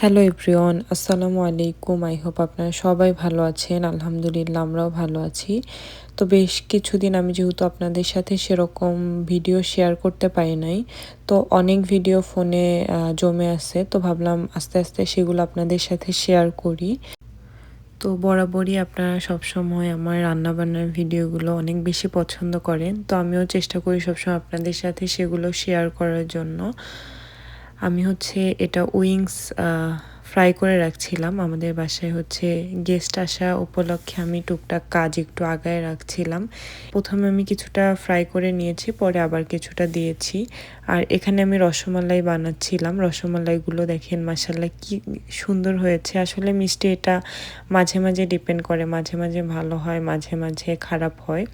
Hello everyone, আসসালামু আলাইকুম। I hope আপনারা সবাই ভালো আছেন। আলহামদুলিল্লাহ আমরাও ভালো আছি। তো বেশ কিছুদিন আমি যেহেতু আপনাদের সাথে সেরকম ভিডিও শেয়ার করতে পারি নাই, তো অনেক ভিডিও ফোনে জমে আছে, তো ভাবলাম আস্তে আস্তে সেগুলো আপনাদের সাথে শেয়ার করি। তো বরাবরই আপনারা সবসময় আমার রান্নাবান্নার ভিডিওগুলো অনেক বেশি পছন্দ করেন, তো আমিও চেষ্টা করি সবসময় আপনাদের সাথে সেগুলো শেয়ার করার জন্য। আমি হচ্ছে এটা উইংস ফ্রাই করে রাখছিলাম। আমাদের বাসায় হচ্ছে গেস্ট আসা উপলক্ষে আমি টুকটাক কাজ একটু আগায় রাখছিলাম। প্রথমে আমি কিছুটা ফ্রাই করে নিয়েছি, পরে আবার কিছুটা দিয়েছি। আর এখানে আমি রসমালাই বানাচ্ছিলাম। রসমালাইগুলো দেখেন মাশাআল্লাহ কি সুন্দর হয়েছে। আসলে মিষ্টি এটা মাঝে মাঝে ডিপেন্ড করে, মাঝে মাঝে ভালো হয়, মাঝে মাঝে খারাপ হয়।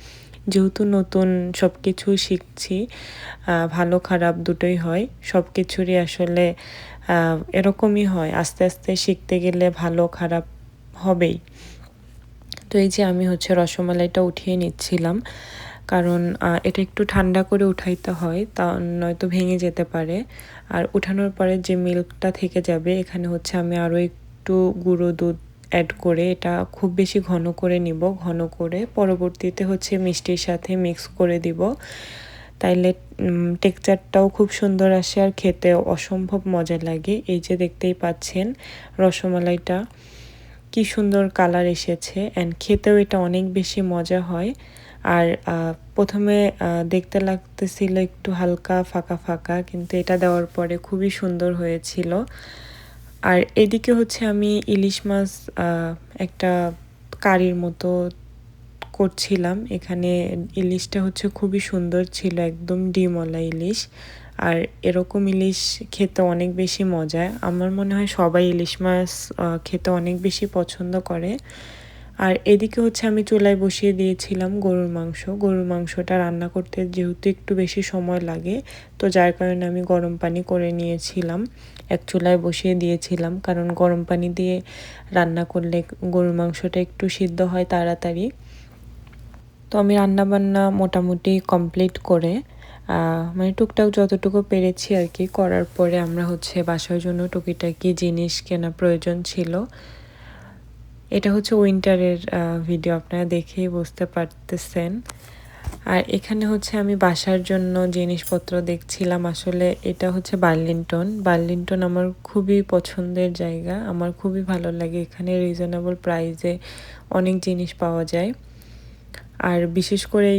যেহেতু নতুন সব কিছু শিখছি, ভালো খারাপ দুটোই হয়। সব কিছুরই আসলে এরকমই হয়, আস্তে আস্তে শিখতে গেলে ভালো খারাপ হবেই। তো এই যে আমি হচ্ছে রসমালাইটা উঠিয়ে নিচ্ছিলাম, কারণ এটা একটু ঠান্ডা করে উঠাইতে হয়, তা নয়তো ভেঙে যেতে পারে। আর উঠানোর পরে যে মিল্কটা থেকে যাবে, এখানে হচ্ছে আমি আরও একটু গুঁড়ো দুধ অ্যাড করে এটা খুব বেশি ঘন করে নিব। ঘন করে পরবর্তীতে হচ্ছে মিষ্টির সাথে মিক্স করে দিব, তাইলে টেক্সচারটাও খুব সুন্দর আসে আর খেতেও অসম্ভব মজা লাগে। এই যে দেখতেই পাচ্ছেন রসমালাইটা কি সুন্দর কালার এসেছে, অ্যান্ড খেতেও এটা অনেক বেশি মজা হয়। আর প্রথমে দেখতে লাগতেছিল একটু হালকা ফাঁকা ফাঁকা, কিন্তু এটা দেওয়ার পরে খুবই সুন্দর হয়েছিল। আর এদিকে হচ্ছে আমি ইলিশ মাছ একটা কারির মতো করছিলাম। এখানে ইলিশটা হচ্ছে খুবই সুন্দর ছিল, একদম ডিমওয়ালা ইলিশ। আর এরকম ইলিশ খেতে অনেক বেশি মজা। আমার মনে হয় সবাই ইলিশ মাছ খেতে অনেক বেশি পছন্দ করে। আর এদিকে হচ্ছে আমি চুলায় বসিয়ে দিয়েছিলাম গরুর মাংস। গরুর মাংসটা রান্না করতে যেহেতু একটু বেশি সময় লাগে, তো যার কারণে আমি গরম পানি করে নিয়েছিলাম, এক চুলায় বসিয়ে দিয়েছিলাম, কারণ গরম পানি দিয়ে রান্না করলে গরুর মাংসটা একটু সিদ্ধ হয় তাড়াতাড়ি। তো আমি রান্নাবান্না মোটামুটি কমপ্লিট করে মানে টুকটাক যতটুকু পেরেছি আর কি করার পরে আমরা হচ্ছে বাসার জন্য টুকিটাকি জিনিস কেনা প্রয়োজন ছিল। এটা হচ্ছে উইন্টারের ভিডিও, আপনারা দেখেই বুঝতে পারতেছেন। আর এখানে হচ্ছে আমি বাসার জন্য জিনিসপত্র দেখছিলাম। আসলে এটা হচ্ছে বার্লিংটন। বার্লিংটন আমার খুবই পছন্দের জায়গা, আমার খুবই ভালো লাগে। এখানে রিজনেবল প্রাইসে অনেক জিনিস পাওয়া যায়। আর বিশেষ করে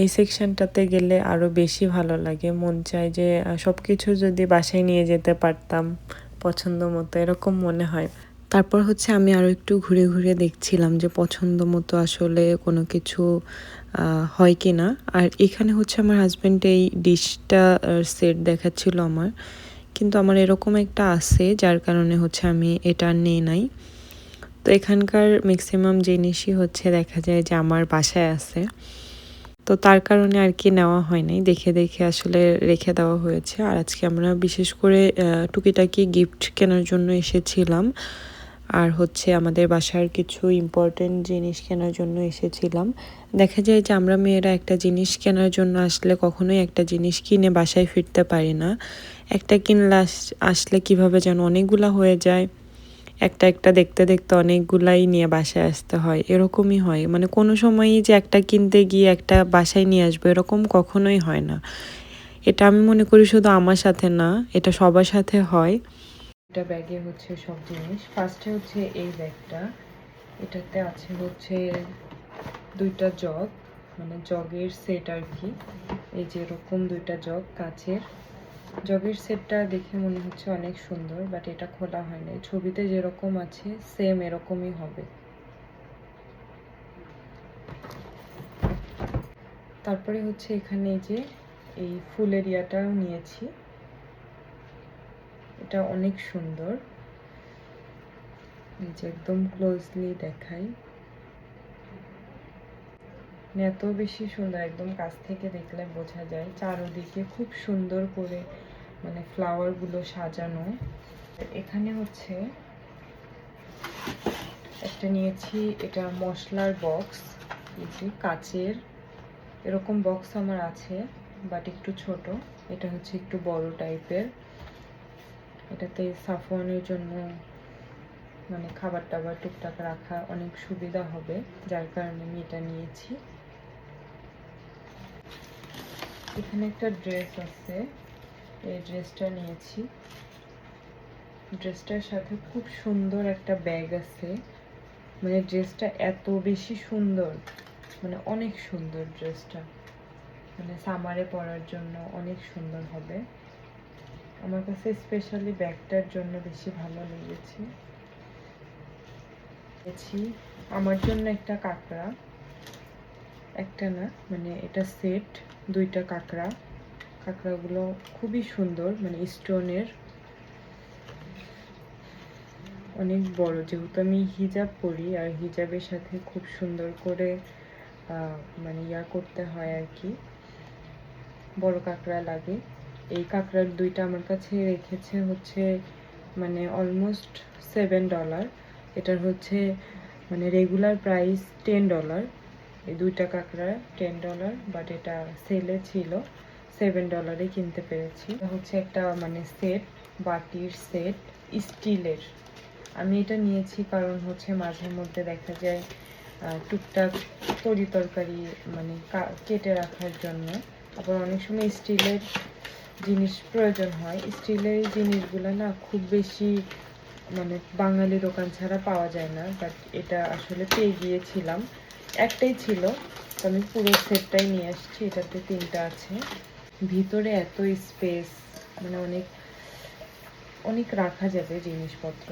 এই সেকশনটাতে গেলে আরও বেশি ভালো লাগে, মন চায় যে সব কিছু যদি বাসায় নিয়ে যেতে পারতাম পছন্দ মতো, এরকম মনে হয়। তারপর হচ্ছে আমি আরও একটু ঘুরে ঘুরে দেখছিলাম যে পছন্দ মতো আসলে কোনো কিছু হয় কি না। আর এখানে হচ্ছে আমার হাজব্যান্ড এই ডিশটা সেট দেখাচ্ছিল আমার, কিন্তু আমার এরকম একটা আছে যার কারণে হচ্ছে আমি এটা নিয়ে নাই। তো এখানকার ম্যাক্সিমাম জিনিসই হচ্ছে দেখা যায় যে আমার বাসায় আছে, তো তার কারণে আর কি নেওয়া হয় নাই, দেখে দেখে আসলে রেখে দেওয়া হয়েছে। আর আজকে আমরা বিশেষ করে টুকিটাকি গিফট কেনার জন্য এসেছিলাম, আর হচ্ছে আমাদের বাসার কিছু ইম্পর্টেন্ট জিনিস কেনার জন্য এসেছিলাম। দেখা যায় যে আমরা মেয়েরা একটা জিনিস কেনার জন্য আসলে কখনোই একটা জিনিস কিনে বাসায় ফিরতে পারি না। একটা কিনলে আসলে কিভাবে যেন অনেকগুলা হয়ে যায়, একটা একটা দেখতে দেখতে অনেকগুলাই নিয়ে বাসায় আসতে হয়, এরকমই হয়। মানে কোনো সময়ই যে একটা কিনতে গিয়ে একটা বাসায় নিয়ে আসবো এরকম কখনোই হয় না। এটা আমি মনে করি শুধু আমার সাথে না, এটা সবার সাথে হয়। এটা ব্যাগে হচ্ছে সব জিনিস। ফার্স্টে হচ্ছে এই ব্যাগটা, এটাতে আছে হচ্ছে দুইটা জগ, মানে জগের সেট আর কি। এই যে এরকম দুইটা জগ কাচের। জগের সেটটা দেখে মনে হচ্ছে অনেক সুন্দর, বাট এটা খোলা হয় না। ছবিতে যেরকম আছে সেম এরকমই হবে। তারপরে হচ্ছে এখানে যে এই ফুলের ইয়াটাও নিয়েছি, এটা অনেক সুন্দর। এই যে একদম ক্লোজলি দেখাই, এত বেশি সুন্দর, একদম কাছ থেকে দেখলে বোঝা যায়। চারদিকে খুব সুন্দর করে মানে ফ্লাওয়ারগুলো সাজানো। এখানে হচ্ছে একটা নিয়েছি, এটা মশলার বক্স, এই যে কাচের। এরকম বক্স আমার আছে, বাট একটু ছোট। এটা হচ্ছে একটু বড় টাইপের। এটাতে সাফওয়ানের জন্য মানে খাবার টাবার টুকটাক রাখা অনেক সুবিধা হবে, যার কারণে আমি এটা নিয়েছি। এখানে একটা ড্রেস আছে, এই ড্রেসটা নিয়েছি। ড্রেসটার সাথে খুব সুন্দর একটা ব্যাগ আছে। মানে ড্রেসটা এত বেশি সুন্দর, মানে অনেক সুন্দর ড্রেসটা, মানে সামারে পরার জন্য অনেক সুন্দর হবে। আমার কাছে স্পেশালি ব্যাগটার জন্য বেশি ভালো লেগেছে। আমার জন্য একটা কাঁকড়া, একটা না মানে এটা সেট, দুইটা কাঁকড়া। কাঁকড়াগুলো খুবই সুন্দর, মানে স্টোনের, অনেক বড়। যেহেতু আমি হিজাব পরি আর হিজাবের সাথে খুব সুন্দর করে মানে করতে হয় আর কি, বড় কাঁকড়া লাগে। এই কাঁকড়ার দুইটা আমার কাছে রেখেছে হচ্ছে মানে অলমোস্ট $7। এটার হচ্ছে মানে রেগুলার প্রাইস $10। এই দুইটা কাঁকড়া $10, বাট এটা সেলে ছিল, $7 কিনতে পেরেছি। এটা হচ্ছে একটা মানে সেট, বাটির সেট, স্টিলের। আমি এটা নিয়েছি কারণ হচ্ছে মাঝে মধ্যে দেখা যায় টুকটাক তরি তরকারি মানে কেটে রাখার জন্য, আবার অনেক সময় স্টিলের জিনিস প্রয়োজন হয়। স্টিলের জিনিসগুলো না খুব বেশি মানে বাঙালি দোকান ছাড়া পাওয়া যায় না, বাট এটা আসলে পেয়ে গিয়েছিলাম, একটাই ছিল, তো আমি পুরো সেটটাই নিয়ে আসছি। এটাতে 3টা আছে। ভিতরে এত স্পেস, মানে অনেক অনেক রাখা যাবে জিনিসপত্র।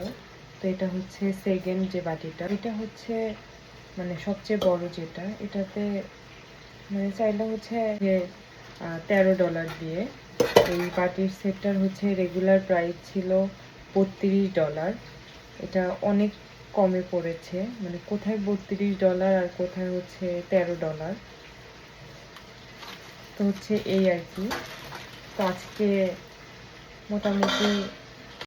তো এটা হচ্ছে সেকেন্ড যে বাটিটা, এটা হচ্ছে মানে সবচেয়ে বড় যেটা। এটাতে মানে চাইলে হচ্ছে যে $13 দিয়ে। এই বাটির সেটটার হচ্ছে রেগুলার প্রাইস ছিল $32। এটা অনেক কমে পড়েছে, মানে কোথায় $32 আর কোথায় হচ্ছে $13। তো হচ্ছে এই আর কি। তো আজকে মোটামুটি